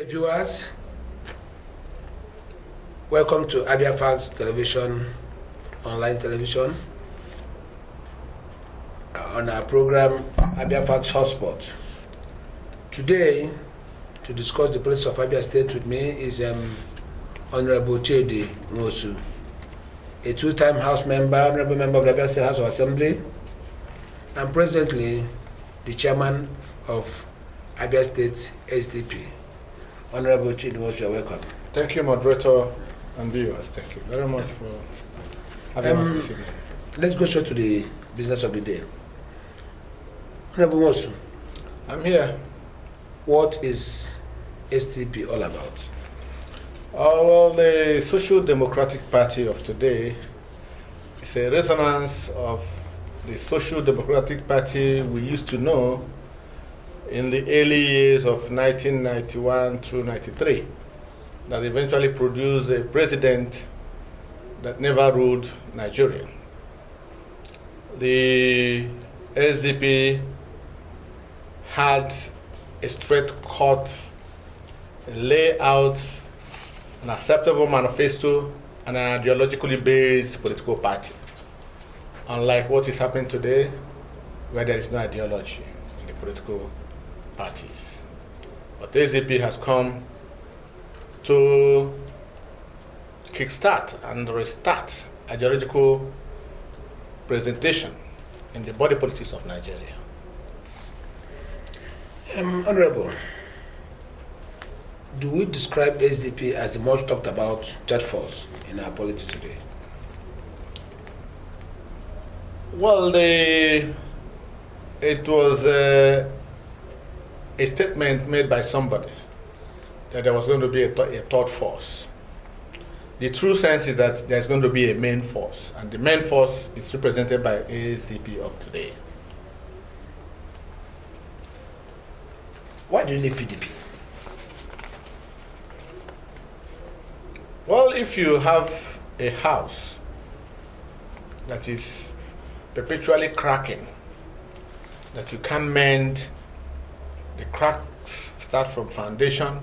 Dear viewers, welcome to ABIA Facts Television, online television, on our program ABIA Facts Hotspot. Today, to discuss the politics of Abia State with me is Honorable Chidi Nwosu, a two-time House member, honorable member of the Abia State House of Assembly, and presently the chairman of Abia State SDP. Honorable Chidi Nwosu, you're welcome. Thank you, moderator and viewers. Thank you very much for having us this evening. Let's go straight to the business of the day. Honorable Nwosu, I'm here. what is SDP all about? Well, the Social Democratic Party of today is a resonance of the Social Democratic Party we used to know in the early years of 1991 through 93, that eventually produced a president that never ruled Nigeria. The SDP had a straight-cut layout, an acceptable manifesto, and an ideologically based political party. Unlike what is happening today, where there is no ideology in the political parties. But the SDP has come to kickstart and restart ideological presentation in the body politics of Nigeria. Honorable, do we describe SDP as the much talked about third force in our politics today? Well, it was a statement made by somebody that there was going to be a third force. The true sense is that there's going to be a main force, and the main force is represented by SDP of today. Why do you leave PDP? Well, if you have a house that is perpetually cracking, that you can't mend, the cracks start from foundation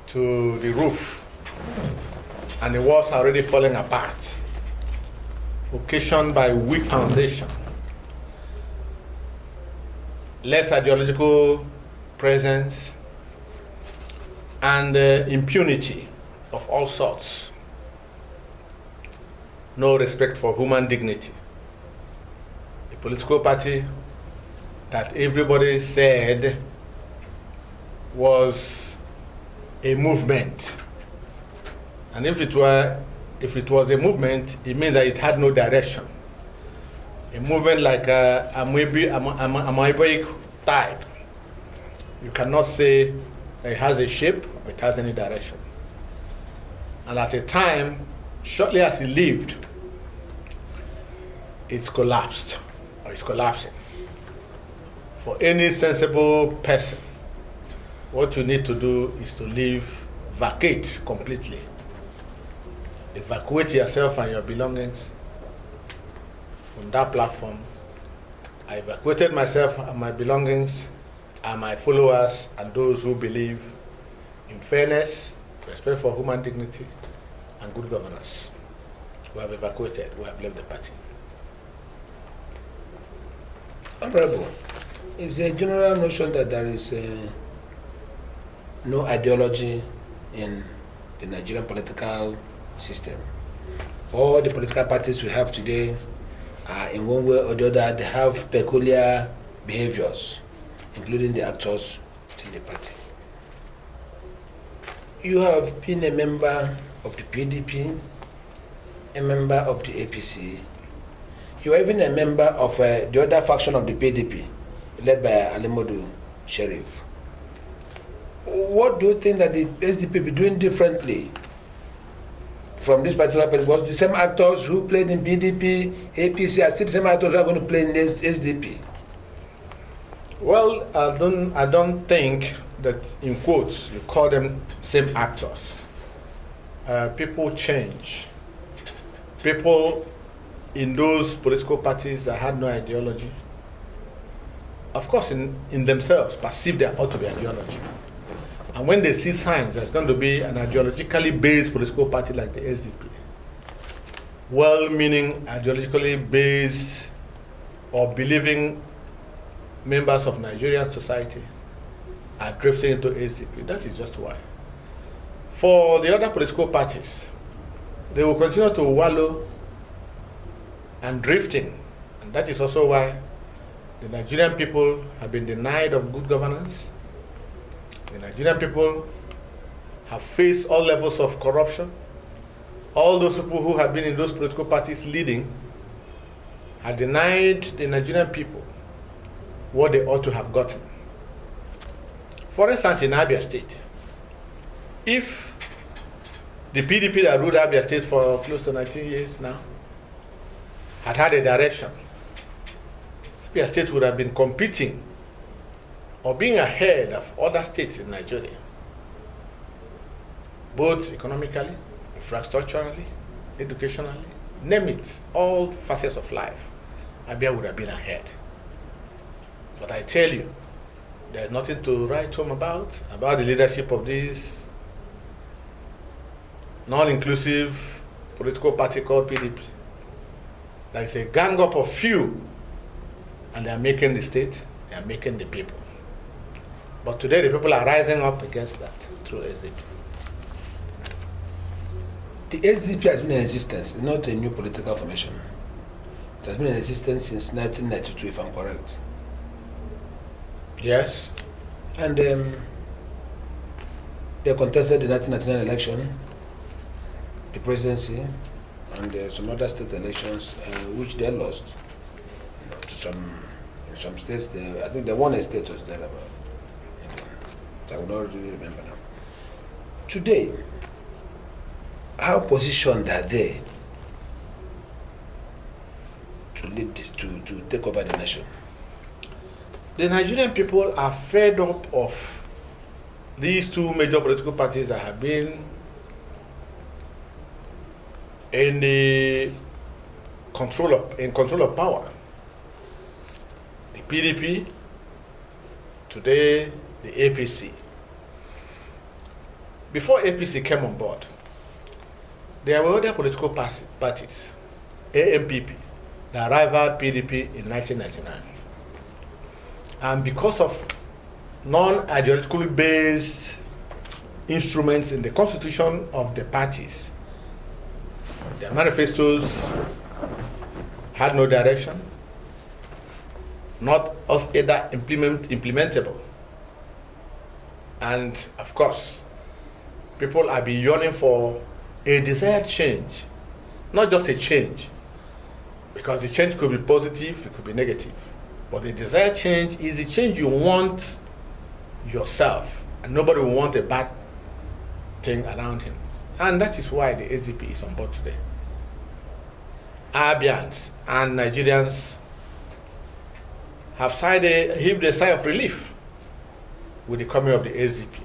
to the roof, and the walls are already falling apart, occasioned by weak foundation, less ideological presence, and impunity of all sorts, no respect for human dignity. A political party that everybody said was a movement, and if it was a movement, it means that it had no direction. A movement like a amoeboic type, you cannot say that it has a shape or it has any direction. And at a time, shortly as he lived, it's collapsed, or it's collapsing. For any sensible person, what you need to do is to vacate completely. Evacuate yourself and your belongings from that platform. I evacuated myself and my belongings and my followers and those who believe in fairness, respect for human dignity, and good governance. We have evacuated, we have left the party. Honorable, is a general notion that there is no ideology in the Nigerian political system. All the political parties we have today are in one way or the other, they have peculiar behaviors, including the actors within the party. You have been a member of the PDP, a member of the APC. You are even a member of the other faction of the PDP, led by Alimodu Sheriff. What do you think that the SDP be doing differently from this particular person? Was the same actors who played in PDP, APC, are still the same actors who are going to play in SDP? Well, I don't think that, in quotes, you call them same actors. People change. People in those political parties that had no ideology, of course, in themselves, perceive there ought to be ideology. And when they see signs there's going to be an ideologically based political party like the SDP, well-meaning, ideologically based or believing members of Nigerian society are drifting into SDP, that is just why. For the other political parties, they will continue to wallow and drifting. And that is also why the Nigerian people have been denied of good governance. The Nigerian people have faced all levels of corruption. All those people who have been in those political parties leading have denied the Nigerian people what they ought to have gotten. For instance, in Abia State, if the PDP that ruled Abia State for close to 19 years now had had a direction, Abia State would have been competing or being ahead of other states in Nigeria, both economically, infrastructurally, educationally, name it, all facets of life. Abia would have been ahead. But I tell you, there's nothing to write home about the leadership of this non-inclusive political party called PDP. There is a gang up of few, and they are making the state, they are making the people. But today the people are rising up against that through SDP. The SDP has been in existence, not a new political formation. It has been in existence since 1992, if I'm correct. Yes. And they contested the 1999 election, the presidency, and some other state elections, which they lost. In some states, I think the one state was there about. I would not really remember now. Today, how positioned are they to lead to take over the nation? The Nigerian people are fed up of these two major political parties that have been in control of power. The PDP, today the APC. Before APC came on board, there were other political parties, AMPP, that rivaled PDP in 1999. And because of non-ideologically based instruments in the constitution of the parties, their manifestos had no direction, not either implementable. And of course, people are be yearning for a desired change, not just a change, because the change could be positive, it could be negative. But the desired change is the change you want yourself, and nobody will want a bad thing around him. And that is why the SDP is on board today. Abians and Nigerians have heaved a sigh of relief with the coming of the SDP.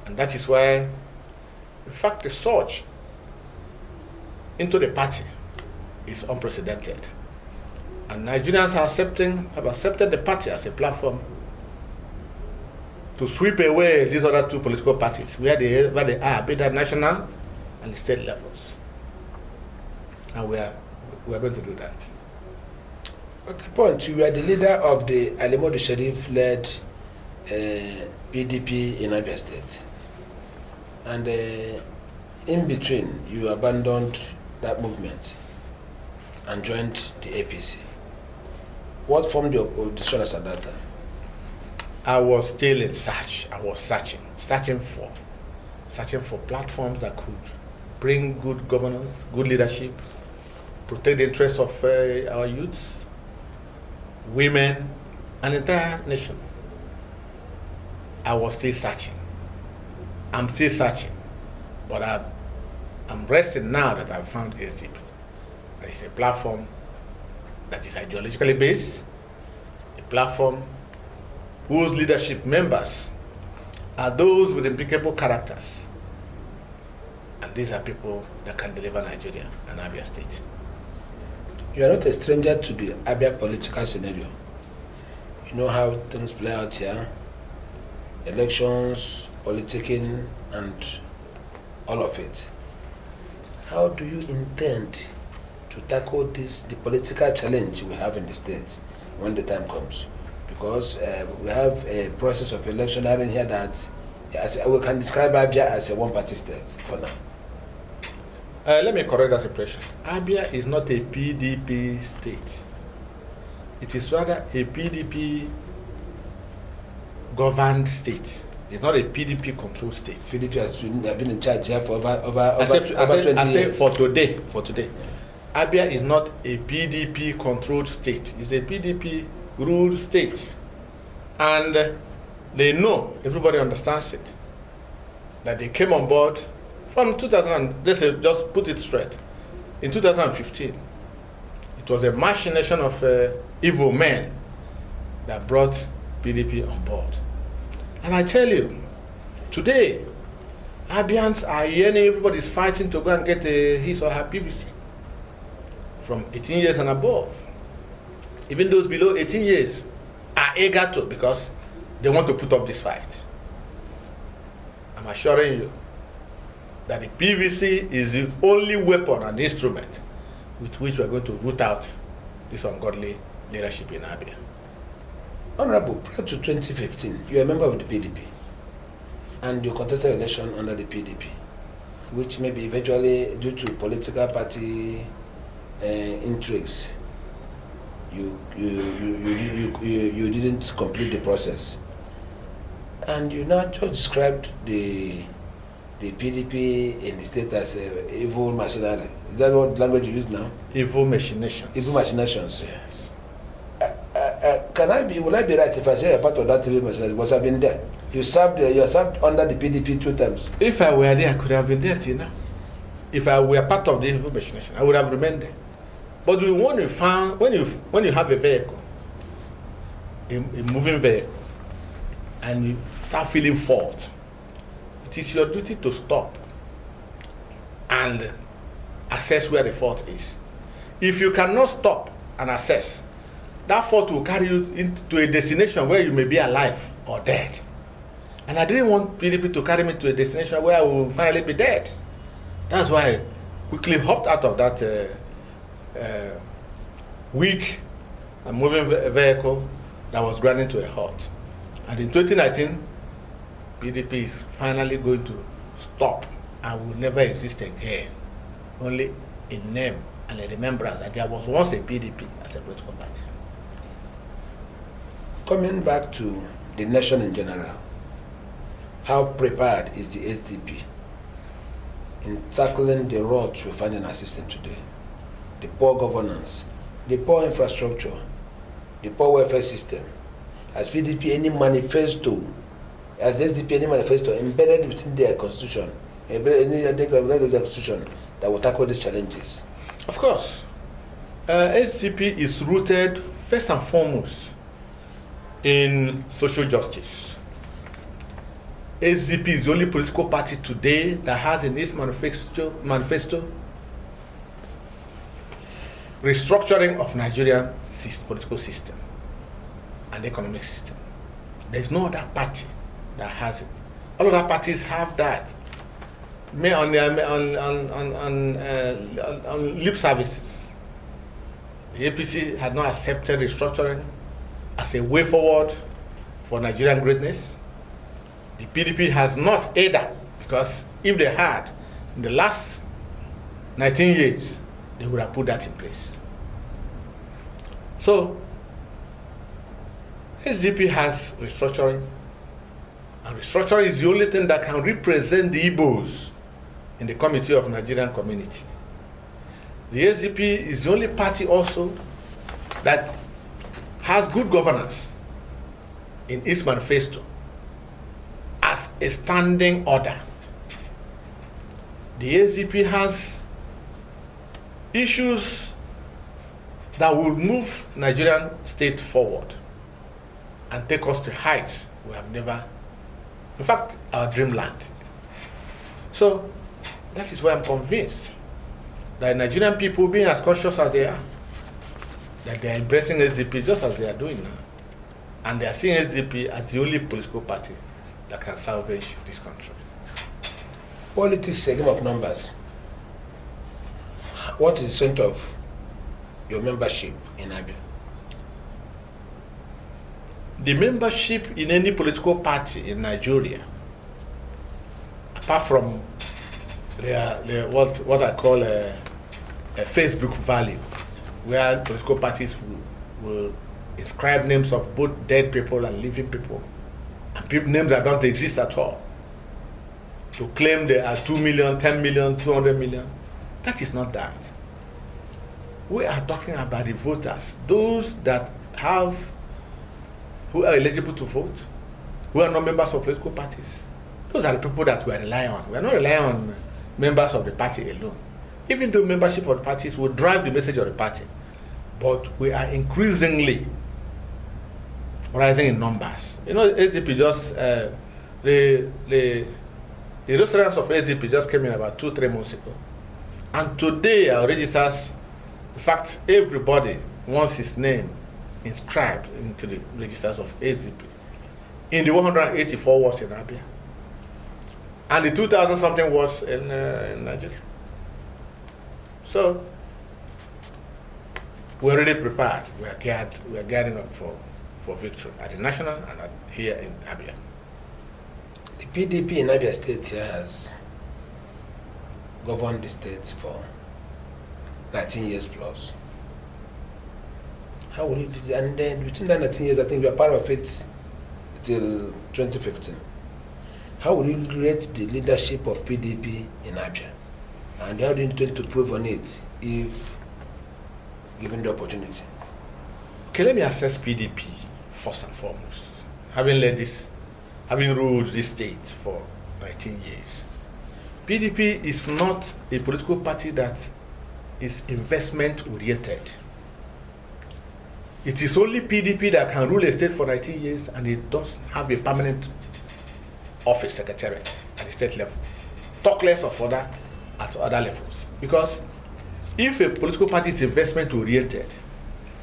And that is why, in fact, the surge into the party is unprecedented. And Nigerians have accepted the party as a platform to sweep away these other two political parties where they are, be at national and state levels. And we are going to do that. At the point, you were the leader of the Alimodu Sheriff-led PDP in Abia State. And in between, you abandoned that movement and joined the APC. What formed your decision as at that time? I was still in search. I was searching for platforms that could bring good governance, good leadership, protect the interests of our youths, women, and the entire nation. I was still searching. I'm still searching, but I'm resting now that I've found SDP. That is a platform that is ideologically based, a platform whose leadership members are those with impeccable characters. And these are people that can deliver Nigeria and Abia State. You are not a stranger to the Abia political scenario. You know how things play out here. Elections politicking and all of it. How do you intend to tackle the political challenge we have in the state when the time comes? Because we have a process of election here that we can describe ABIA as a one-party state for now. Let me correct that impression. ABIA is not a PDP state. It is rather a PDP governed state. It's not a PDP controlled state. PDP has been in charge here for over 20 years. I say for today. ABIA is not a PDP controlled state. It's a PDP ruled state. And they know, everybody understands it, that they came on board from 2000, let's say, just put it straight. In 2015, it was a machination of evil men that brought PDP on board. And I tell you, today, Abians are yearning, everybody's fighting to go and get his or her PVC from 18 years and above. Even those below 18 years are eager to, because they want to put up this fight. I'm assuring you that the PVC is the only weapon and instrument with which we're going to root out this ungodly leadership in ABIA. Honorable, prior to 2015, you're a member of the PDP and you contested election under the PDP, which may be eventually due to political party intrigues. You didn't complete the process. And you now just described the PDP in the state as evil machinery. Is that what language you use now? Evil machinations. Evil machinations. Yes. Will I be right if I say a part of that evil machination? Because I've been there. You served under the PDP 2 times. If I were there, I could have been there till now. If I were part of the evil machination, I would have remained there. But when you have a vehicle, a moving vehicle, and you start feeling fault, it is your duty to stop and assess where the fault is. If you cannot stop and assess, that fault will carry you into a destination where you may be alive or dead. And I didn't want PDP to carry me to a destination where I will finally be dead. That's why I quickly hopped out of that weak and moving vehicle that was grinding to a halt. And in 2019, PDP is finally going to stop and will never exist again. Only in name and a remembrance that there was once a PDP as a political party. Coming back to the nation in general, how prepared is the SDP in tackling the rot we find in our system today? The poor governance, the poor infrastructure, the poor welfare system. As PDP any manifesto, as SDP any manifesto embedded within their constitution, the constitution that will tackle these challenges? Of course. SDP is rooted first and foremost in social justice. SDP is the only political party today that has in its manifesto restructuring of Nigerian political system and economic system. There is no other party that has it. All other parties have that. On lip services. The APC has not accepted restructuring as a way forward for Nigerian greatness. The PDP has not either, because if they had, in the last 19 years, they would have put that in place. So, SDP has restructuring, and restructuring is the only thing that can represent the Igbos in the Committee of Nigerian Community. The SDP is the only party also that has good governance in its manifesto as a standing order. The SDP has issues that will move Nigerian state forward and take us to heights we have never, in fact, our dreamland. So that is why I'm convinced that Nigerian people, being as conscious as they are, that they are embracing SDP just as they are doing now. And they are seeing SDP as the only political party that can salvage this country. Politics is a game of numbers. What is the strength of your membership in ABIA? The membership in any political party in Nigeria, apart from what I call a Facebook value, where political parties will inscribe names of both dead people and living people, and names that don't exist at all, to claim there are 2 million, 10 million, 200 million. That is not that. We are talking about the voters, those that who are eligible to vote, who are not members of political parties. Those are the people that we are relying on. We are not relying on members of the party alone. Even though membership of the parties will drive the message of the party, but we are increasingly rising in numbers. You know, SDP just the residents of SDP just came in about 2-3 months ago, and today our registers, in fact, everybody wants his name inscribed into the registers of SDP in the 184 wards in ABIA and the 2,000 something wards in Nigeria. So we're already prepared. We are gearing up for victory at the national and here in ABIA. The PDP in Abia State here has governed the state for 19 years plus. How will you do that? And then between that 19 years, I think you are part of it till 2015. How will you rate the leadership of PDP in Abia? And how do you intend to prove on it if given the opportunity? Okay, let me assess PDP first and foremost. Having ruled this state for 19 years. PDP is not a political party that is investment oriented. It is only PDP that can rule a state for 19 years and it doesn't have a permanent office secretariat at the state level. Talk less of at other levels. Because if a political party is investment oriented,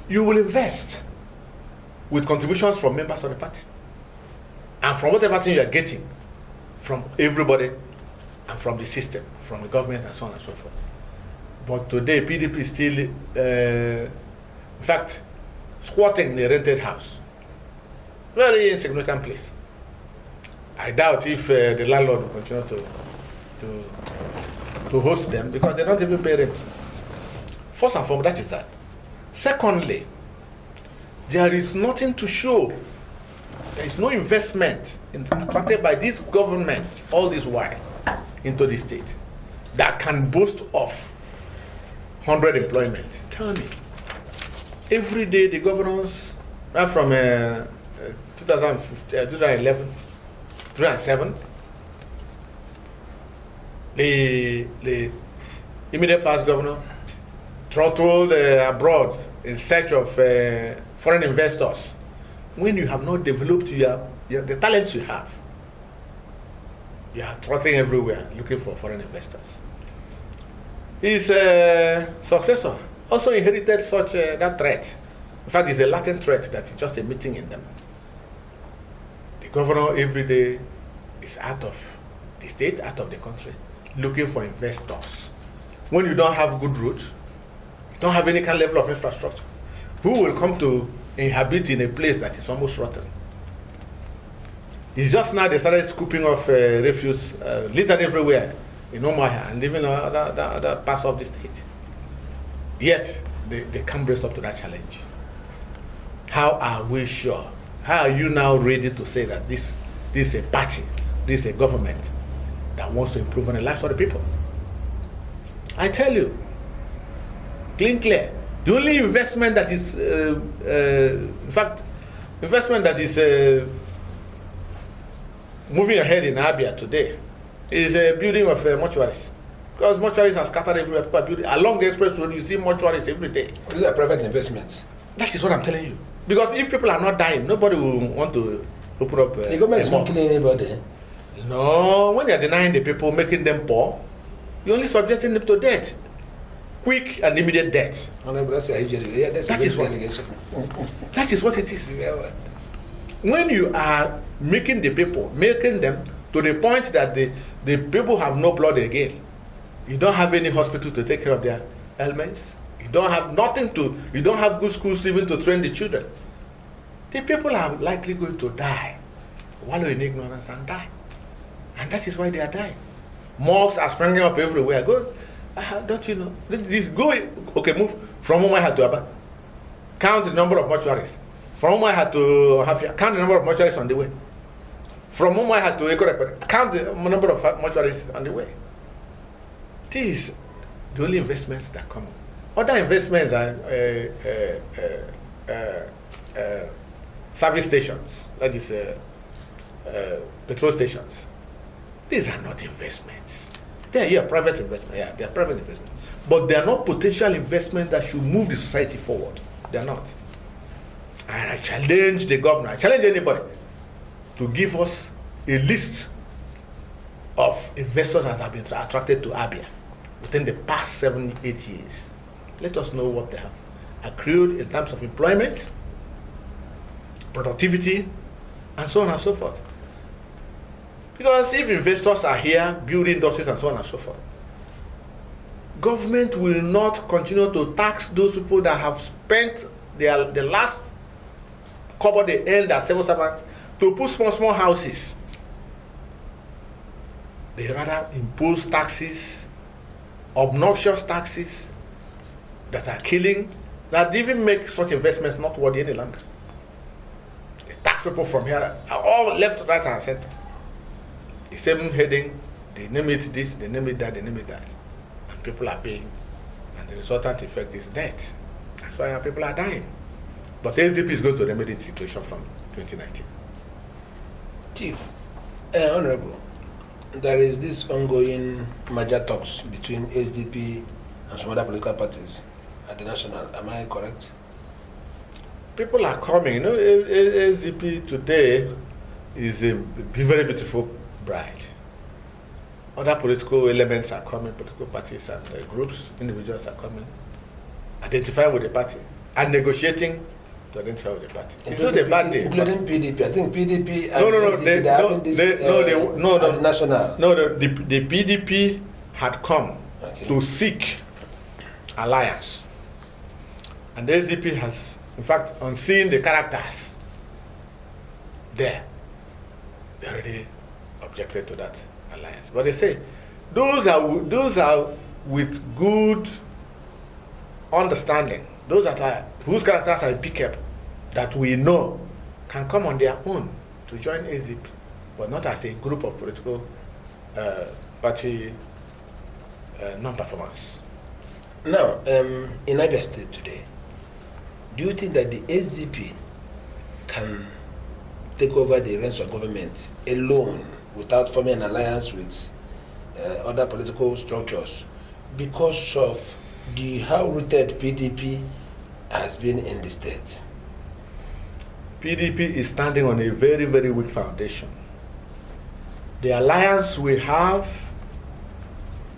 you will invest with contributions from members of the party and from whatever thing you are getting from everybody and from the system, from the government and so on and so forth. But today PDP is still, in fact, squatting in a rented house. Very insignificant place. I doubt if the landlord will continue to host them because they don't even pay rent. First and foremost, that is that. Secondly, there is nothing to show. There is no investment attracted by this government all this while into the state that can boast of 100 employment. Tell me. Every day the governors, right from 2011, 2007, the immediate past governor throttled abroad in search of foreign investors. When you have not developed the talents you have, you are trotting everywhere looking for foreign investors. His successor also inherited such that threat. In fact, it's a latent threat that is just emitting in them. The governor every day is out of the state, out of the country, looking for investors. When you don't have good roads, you don't have any kind of level of infrastructure, who will come to inhabit in a place that is almost rotten? It's just now they started scooping off refuse littered everywhere in Omaha and even other parts of the state. Yet they can't brace up to that challenge. How are we sure? How are you now ready to say that this is a party, this is a government that wants to improve on the lives of the people? I tell you, clear. The only investment that is, moving ahead in ABIA today is a building of mortuaries. Because mortuaries are scattered everywhere. People are building. Along the express road, you see mortuaries every day. These are private investments. That is what I'm telling you. Because if people are not dying, nobody will want to open up. The government is not killing anybody. No, when you're denying the people, making them poor, you're only subjecting them to death. Quick and immediate death. That is what it is. when you are making them to the point that the people have no blood again, you don't have any hospital to take care of their ailments, you don't have you don't have good schools even to train the children. The people are likely going to die, wallow in ignorance and die. And that is why they are dying. Morgues are springing up everywhere. Don't you know? Move from Umuahia to Aba. Count the number of mortuaries. From Umuahia to Hafia, count the number of mortuaries on the way. From Umuahia to Ekorepe, count the number of mortuaries on the way. These the only investments that come. Other investments are service stations, that is petrol stations. These are not investments. They are private investment. Yeah, they are private investment. But they are not potential investments that should move the society forward. They are not. And I challenge the governor, I challenge anybody to give us a list of investors that have been attracted to ABIA within the past 7-8 years. Let us know what they have accrued in terms of employment, productivity, and so on and so forth. Because if investors are here building industries and so on and so forth, government will not continue to tax those people that have spent the last cover they earned as civil servants to put small houses. They rather impose taxes, obnoxious taxes that are killing, that even make such investments not worthy any longer. They tax people from here, are all left, right, and center. The same heading, they name it this, they name it that, they name it that. And people are paying. And the resultant effect is death. That's why our people are dying. But SDP is going to remedy the situation from 2019. Chief, Honorable, there is this ongoing merger talks between SDP and some other political parties at the national. Am I correct? People are coming. You know, SDP today is a very beautiful bride. Other political elements are coming, political parties and groups, individuals are coming, identifying with the party and negotiating to identify with the party. It's not a bad day. Including PDP. I think PDP and no, the national. No, the PDP had come to seek alliance. And the SDP has, in fact, on seeing the characters there, they already objected to that alliance. But they say those are with good understanding, those that are whose characters are impeccable, that we know can come on their own to join SDP, but not as a group of political party non-performance. Now, in Abia State today, do you think that the SDP can take over the reins of government alone without forming an alliance with other political structures because of how rooted PDP has been in the state? PDP is standing on a very, very weak foundation. The alliance we have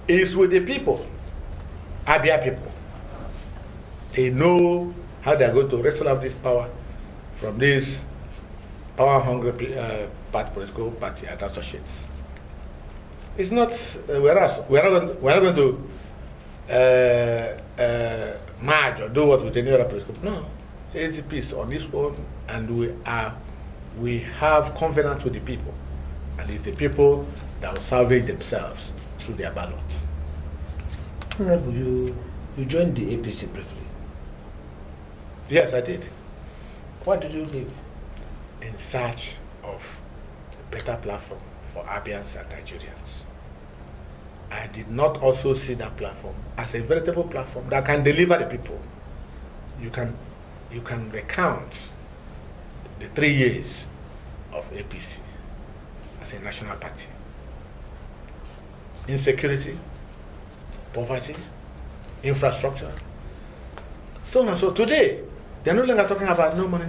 is with the people, ABIA people. They know how they are going to wrestle out this power from this power-hungry political party and associates. It's not. We're not going to merge or do what with any other political. No, SDP is on its own, and we have confidence with the people, and it's the people that will salvage themselves through their ballot. Honorable, you joined the APC briefly. Yes, I did. Why did you leave? In search of a better platform for Abians and Nigerians. I did not also see that platform as a veritable platform that can deliver the people. You can recount the 3 years of APC as a national party. Insecurity, poverty, infrastructure, so on and so. Today, they're no longer talking about no money.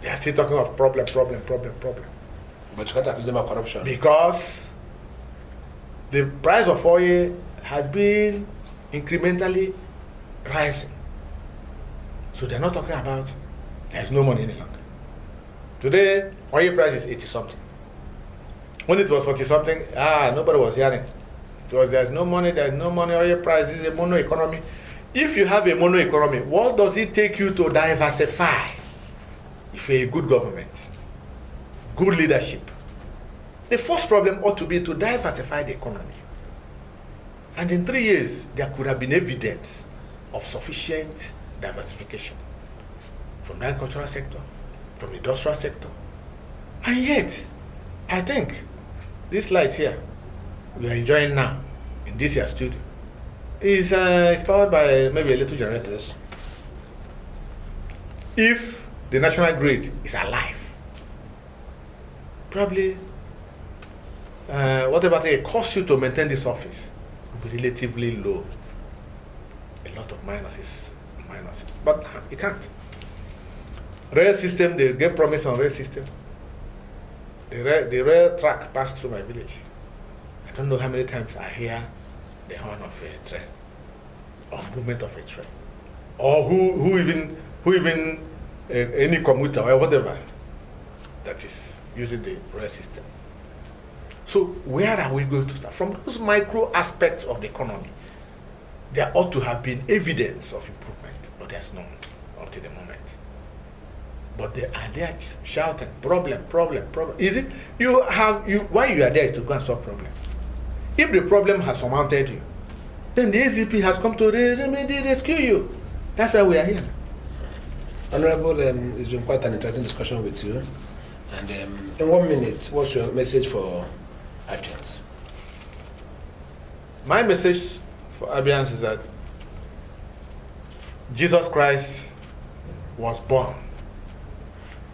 They are still talking of problem. But you can't accuse them of corruption. Because the price of oil has been incrementally rising. So they're not talking about there's no money any longer. Today, oil price is 80 something. When it was 40 something, nobody was hearing. It was there's no money, oil price is a mono economy. If you have a mono economy, what does it take you to diversify? If you're a good government, good leadership, the first problem ought to be to diversify the economy. And in 3 years, there could have been evidence of sufficient diversification from the agricultural sector, from the industrial sector. And yet, I think this light here we are enjoying now in this year's studio is powered by maybe a little generators. If the national grid is alive, probably whatever it costs you to maintain this office will be relatively low. A lot of minuses, but you can't. Rail system, they get promise on rail system. The rail track passed through my village. I don't know how many times I hear the horn of a train, of movement of a train, or who even any commuter or whatever that is using the rail system. So where are we going to start? From those micro aspects of the economy, there ought to have been evidence of improvement, but there's none up to the moment. But they are there shouting, problem. Is it why you are there is to go and solve problems. If the problem has surmounted you, then the SDP has come to rescue you. That's why we are here. Honorable, it's been quite an interesting discussion with you. And in 1 minute, what's your message for ABIANs? My message for ABIANs is that Jesus Christ was born,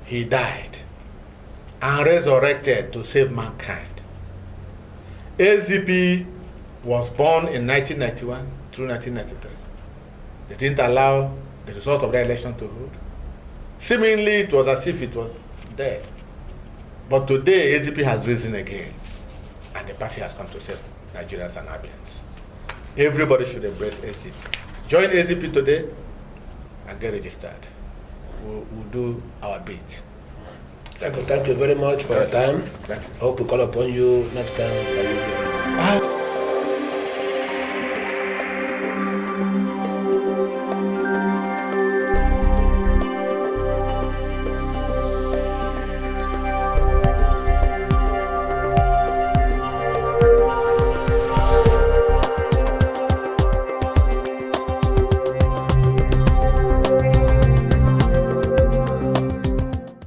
he died, and resurrected to save mankind. SDP was born in 1991 through 1993. They didn't allow the result of the election to hold. Seemingly, it was as if it was dead. But today, SDP has risen again, and the party has come to save Nigerians and ABIANs. Everybody should embrace SDP. Join SDP today and get registered. We'll do our bit. Thank you very much for your time. I hope we call upon you next time.